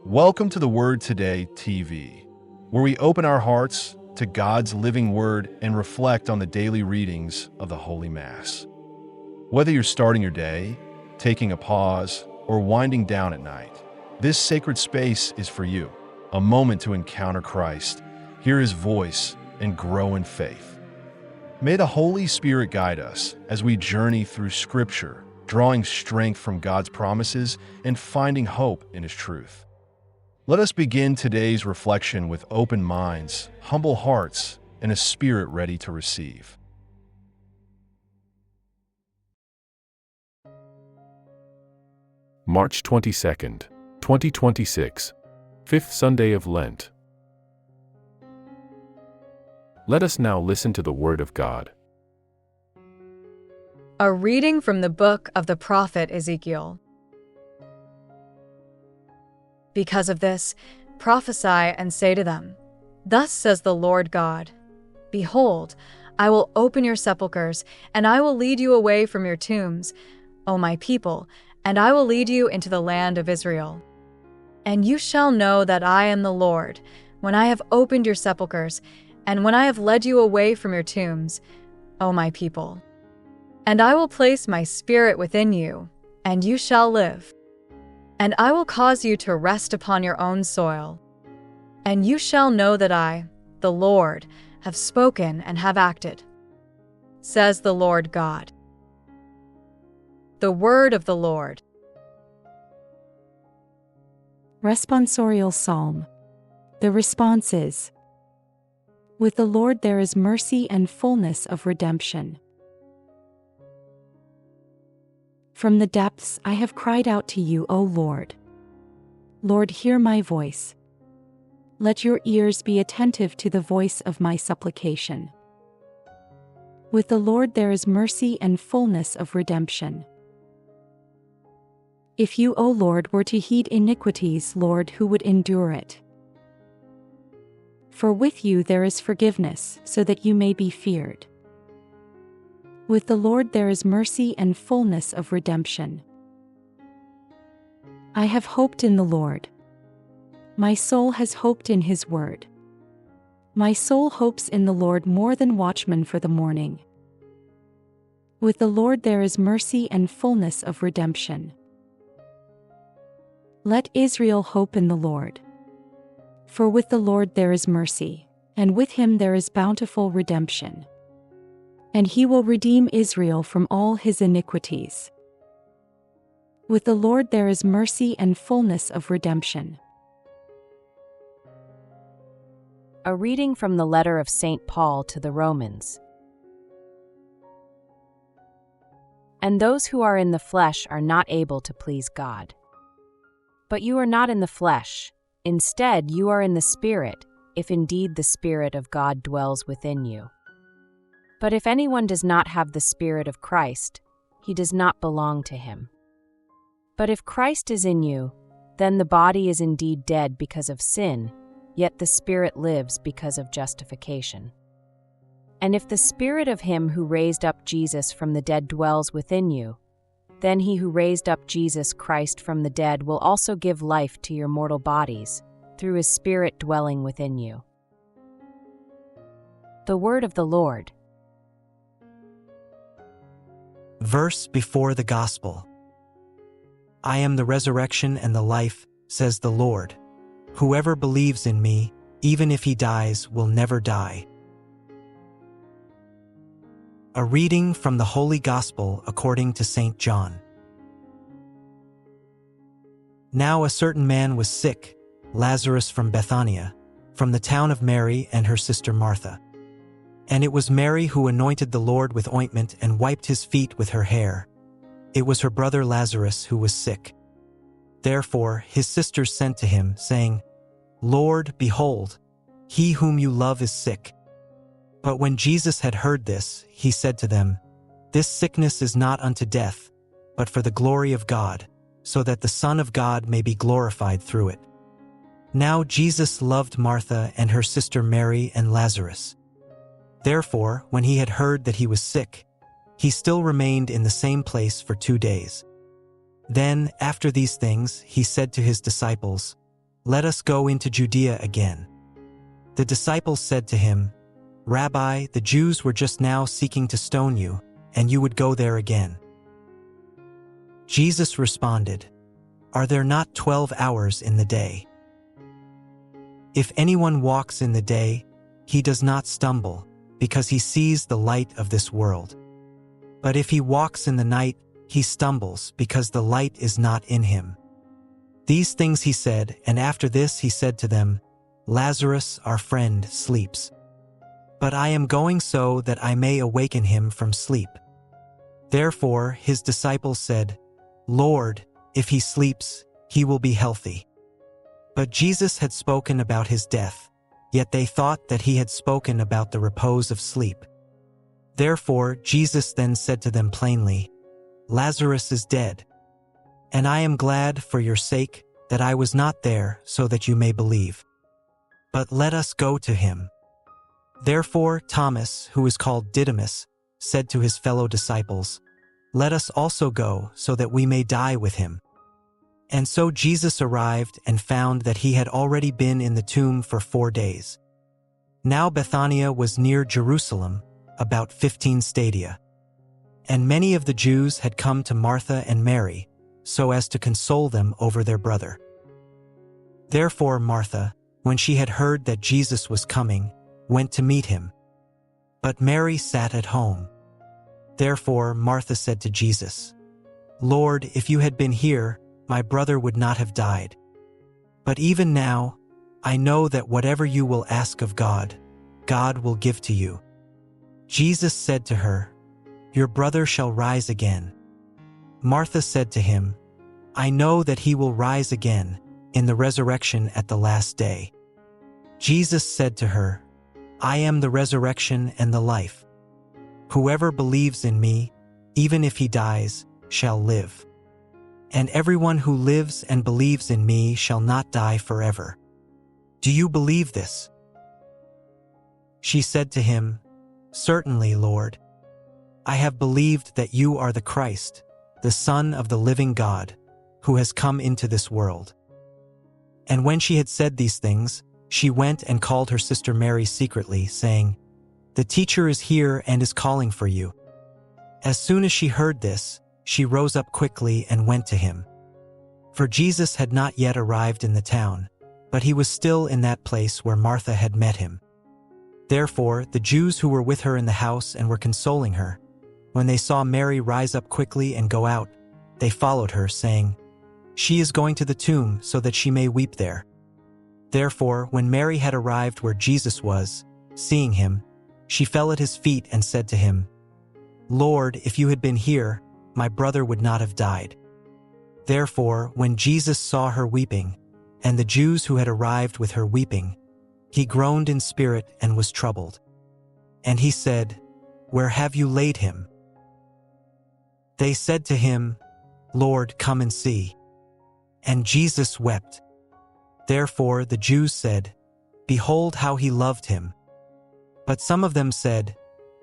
Welcome to the Word Today TV, where we open our hearts to God's living Word and reflect on the daily readings of the Holy Mass. Whether you're starting your day, taking a pause, or winding down at night, this sacred space is for you, a moment to encounter Christ, hear His voice, and grow in faith. May the Holy Spirit guide us as we journey through Scripture, drawing strength from God's promises and finding hope in His truth. Let us begin today's reflection with open minds, humble hearts, and a spirit ready to receive. March 22nd, 2026, Fifth Sunday of Lent. Let us now listen to the Word of God. A reading from the book of the prophet Ezekiel. Because of this, prophesy and say to them, Thus says the Lord God, Behold, I will open your sepulchres, and I will lead you away from your tombs, O my people, and I will lead you into the land of Israel. And you shall know that I am the Lord, when I have opened your sepulchres, and when I have led you away from your tombs, O my people. And I will place my spirit within you, and you shall live. And I will cause you to rest upon your own soil. And you shall know that I, the Lord, have spoken and have acted, says the Lord God. The word of the Lord. Responsorial Psalm. The response is, With the Lord there is mercy and fullness of redemption. From the depths I have cried out to you, O Lord. Lord, hear my voice. Let your ears be attentive to the voice of my supplication. With the Lord there is mercy and fullness of redemption. If you, O Lord, were to heed iniquities, Lord, who would endure it? For with you there is forgiveness, so that you may be feared. With the Lord there is mercy and fullness of redemption. I have hoped in the Lord. My soul has hoped in His word. My soul hopes in the Lord more than watchmen for the morning. With the Lord there is mercy and fullness of redemption. Let Israel hope in the Lord. For with the Lord there is mercy, and with Him there is bountiful redemption. And He will redeem Israel from all his iniquities. With the Lord there is mercy and fullness of redemption. A reading from the letter of St. Paul to the Romans. And those who are in the flesh are not able to please God. But you are not in the flesh. Instead, you are in the Spirit, if indeed the Spirit of God dwells within you. But if anyone does not have the Spirit of Christ, he does not belong to Him. But if Christ is in you, then the body is indeed dead because of sin, yet the Spirit lives because of justification. And if the Spirit of Him who raised up Jesus from the dead dwells within you, then He who raised up Jesus Christ from the dead will also give life to your mortal bodies, through His Spirit dwelling within you. The word of the Lord. Verse before the Gospel. I am the resurrection and the life, says the Lord. Whoever believes in me, even if he dies, will never die. A reading from the Holy Gospel according to St. John. Now a certain man was sick, Lazarus from Bethania, from the town of Mary and her sister Martha. And it was Mary who anointed the Lord with ointment and wiped his feet with her hair. It was her brother Lazarus who was sick. Therefore his sisters sent to him, saying, Lord, behold, he whom you love is sick. But when Jesus had heard this, he said to them, This sickness is not unto death, but for the glory of God, so that the Son of God may be glorified through it. Now Jesus loved Martha and her sister Mary and Lazarus. Therefore, when he had heard that he was sick, he still remained in the same place for 2 days. Then, after these things, he said to his disciples, "Let us go into Judea again." The disciples said to him, "Rabbi, the Jews were just now seeking to stone you, and you would go there again." Jesus responded, "Are there not 12 hours in the day? If anyone walks in the day, he does not stumble, because he sees the light of this world. But if he walks in the night, he stumbles, because the light is not in him." These things he said, and after this he said to them, "Lazarus, our friend, sleeps. But I am going so that I may awaken him from sleep." Therefore his disciples said, "Lord, if he sleeps, he will be healthy." But Jesus had spoken about his death, yet they thought that he had spoken about the repose of sleep. Therefore Jesus then said to them plainly, "Lazarus is dead, and I am glad for your sake that I was not there so that you may believe. But let us go to him." Therefore Thomas, who is called Didymus, said to his fellow disciples, "Let us also go so that we may die with him." And so Jesus arrived and found that he had already been in the tomb for 4 days. Now Bethania was near Jerusalem, about 15 stadia. And many of the Jews had come to Martha and Mary, so as to console them over their brother. Therefore Martha, when she had heard that Jesus was coming, went to meet him. But Mary sat at home. Therefore Martha said to Jesus, "Lord, if you had been here, my brother would not have died. But even now, I know that whatever you will ask of God, God will give to you." Jesus said to her, "Your brother shall rise again." Martha said to him, "I know that he will rise again in the resurrection at the last day." Jesus said to her, "I am the resurrection and the life. Whoever believes in me, even if he dies, shall live. And everyone who lives and believes in me shall not die forever. Do you believe this?" She said to him, "Certainly, Lord. I have believed that you are the Christ, the Son of the living God, who has come into this world." And when she had said these things, she went and called her sister Mary secretly, saying, "The teacher is here and is calling for you." As soon as she heard this, she rose up quickly and went to him. For Jesus had not yet arrived in the town, but he was still in that place where Martha had met him. Therefore the Jews who were with her in the house and were consoling her, when they saw Mary rise up quickly and go out, they followed her, saying, "She is going to the tomb so that she may weep there." Therefore when Mary had arrived where Jesus was, seeing him, she fell at his feet and said to him, "Lord, if you had been here, my brother would not have died." Therefore when Jesus saw her weeping, and the Jews who had arrived with her weeping, he groaned in spirit and was troubled. And he said, "Where have you laid him?" They said to him, "Lord, come and see." And Jesus wept. Therefore the Jews said, "Behold how he loved him." But some of them said,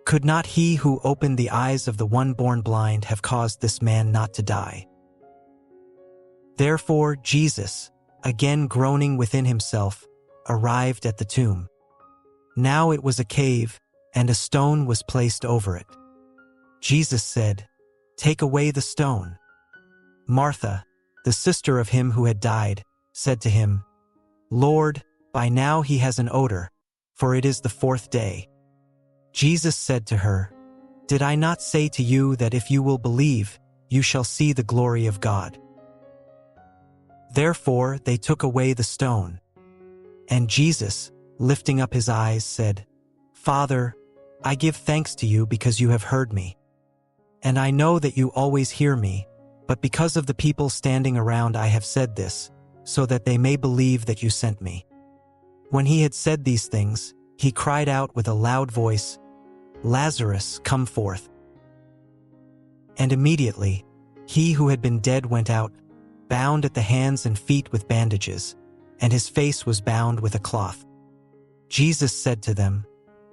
"Could not he who opened the eyes of the one born blind have caused this man not to die?" Therefore Jesus, again groaning within himself, arrived at the tomb. Now it was a cave, and a stone was placed over it. Jesus said, "Take away the stone." Martha, the sister of him who had died, said to him, "Lord, by now he has an odor, for it is the 4th day." Jesus said to her, "Did I not say to you that if you will believe, you shall see the glory of God?" Therefore they took away the stone. And Jesus, lifting up his eyes, said, "Father, I give thanks to you because you have heard me. And I know that you always hear me, but because of the people standing around I have said this, so that they may believe that you sent me." When he had said these things, he cried out with a loud voice, "Lazarus, come forth." And immediately, he who had been dead went out, bound at the hands and feet with bandages, and his face was bound with a cloth. Jesus said to them,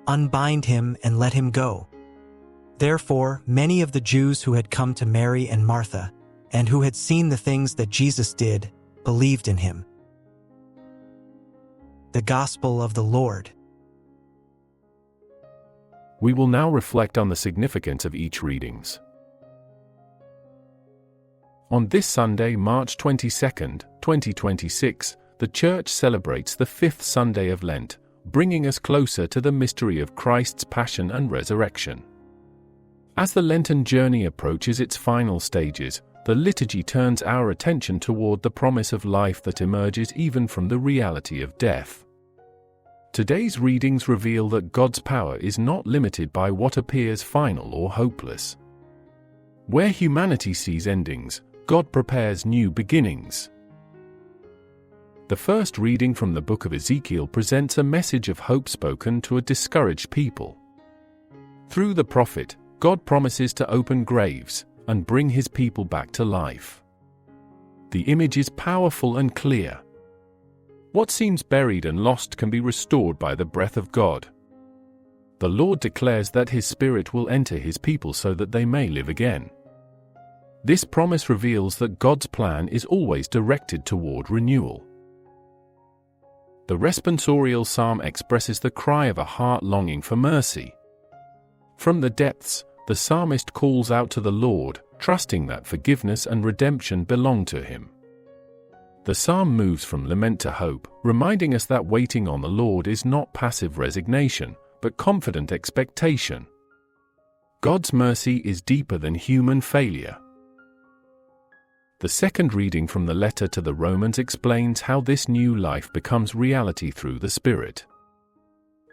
"Unbind him and let him go." Therefore many of the Jews who had come to Mary and Martha, and who had seen the things that Jesus did, believed in him. The Gospel of the Lord. We will now reflect on the significance of each readings. On this Sunday, March 22, 2026, the Church celebrates the Fifth Sunday of Lent, bringing us closer to the mystery of Christ's passion and resurrection. As the Lenten journey approaches its final stages, the liturgy turns our attention toward the promise of life that emerges even from the reality of death. Today's readings reveal that God's power is not limited by what appears final or hopeless. Where humanity sees endings, God prepares new beginnings. The first reading from the book of Ezekiel presents a message of hope spoken to a discouraged people. Through the prophet, God promises to open graves and bring his people back to life. The image is powerful and clear. What seems buried and lost can be restored by the breath of God. The Lord declares that his Spirit will enter his people so that they may live again. This promise reveals that God's plan is always directed toward renewal. The responsorial psalm expresses the cry of a heart longing for mercy. From the depths, the psalmist calls out to the Lord, trusting that forgiveness and redemption belong to him. The psalm moves from lament to hope, reminding us that waiting on the Lord is not passive resignation, but confident expectation. God's mercy is deeper than human failure. The second reading from the letter to the Romans explains how this new life becomes reality through the Spirit.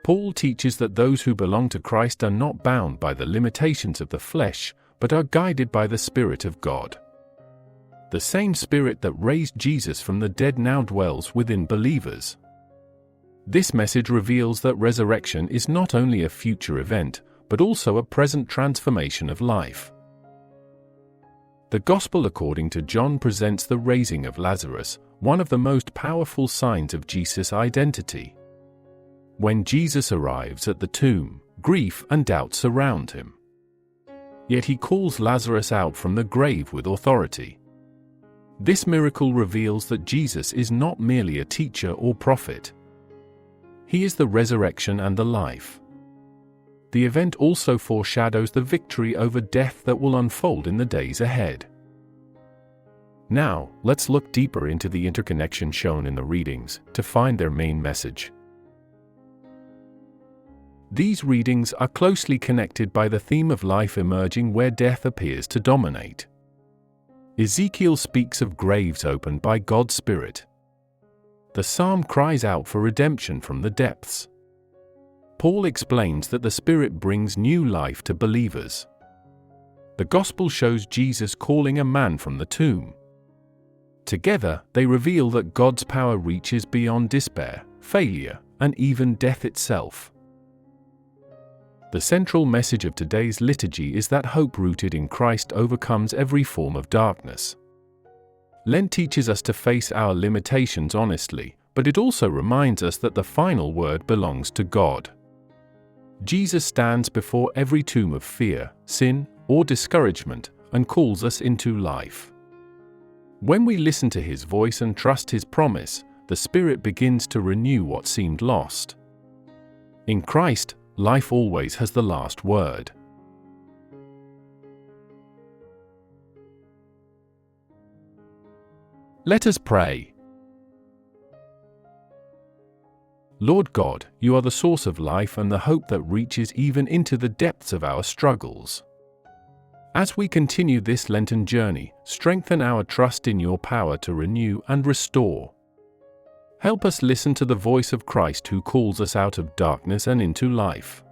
Paul teaches that those who belong to Christ are not bound by the limitations of the flesh, but are guided by the Spirit of God. The same Spirit that raised Jesus from the dead now dwells within believers. This message reveals that resurrection is not only a future event, but also a present transformation of life. The Gospel according to John presents the raising of Lazarus, one of the most powerful signs of Jesus' identity. When Jesus arrives at the tomb, grief and doubt surround him. Yet he calls Lazarus out from the grave with authority. This miracle reveals that Jesus is not merely a teacher or prophet. He is the resurrection and the life. The event also foreshadows the victory over death that will unfold in the days ahead. Now, let's look deeper into the interconnection shown in the readings to find their main message. These readings are closely connected by the theme of life emerging where death appears to dominate. Ezekiel speaks of graves opened by God's Spirit. The psalm cries out for redemption from the depths. Paul explains that the Spirit brings new life to believers. The Gospel shows Jesus calling a man from the tomb. Together, they reveal that God's power reaches beyond despair, failure, and even death itself. The central message of today's liturgy is that hope rooted in Christ overcomes every form of darkness. Lent teaches us to face our limitations honestly, but it also reminds us that the final word belongs to God. Jesus stands before every tomb of fear, sin, or discouragement, and calls us into life. When we listen to his voice and trust his promise, the Spirit begins to renew what seemed lost. In Christ, life always has the last word. Let us pray. Lord God, you are the source of life and the hope that reaches even into the depths of our struggles. As we continue this Lenten journey, strengthen our trust in your power to renew and restore. Help us listen to the voice of Christ who calls us out of darkness and into life.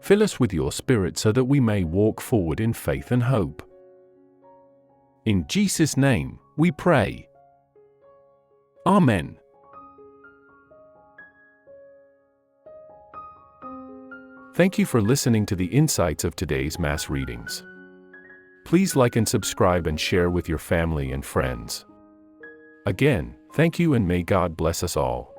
Fill us with your Spirit so that we may walk forward in faith and hope. In Jesus' name, we pray. Amen. Thank you for listening to the insights of today's Mass readings. Please like and subscribe and share with your family and friends. Again, thank you and may God bless us all.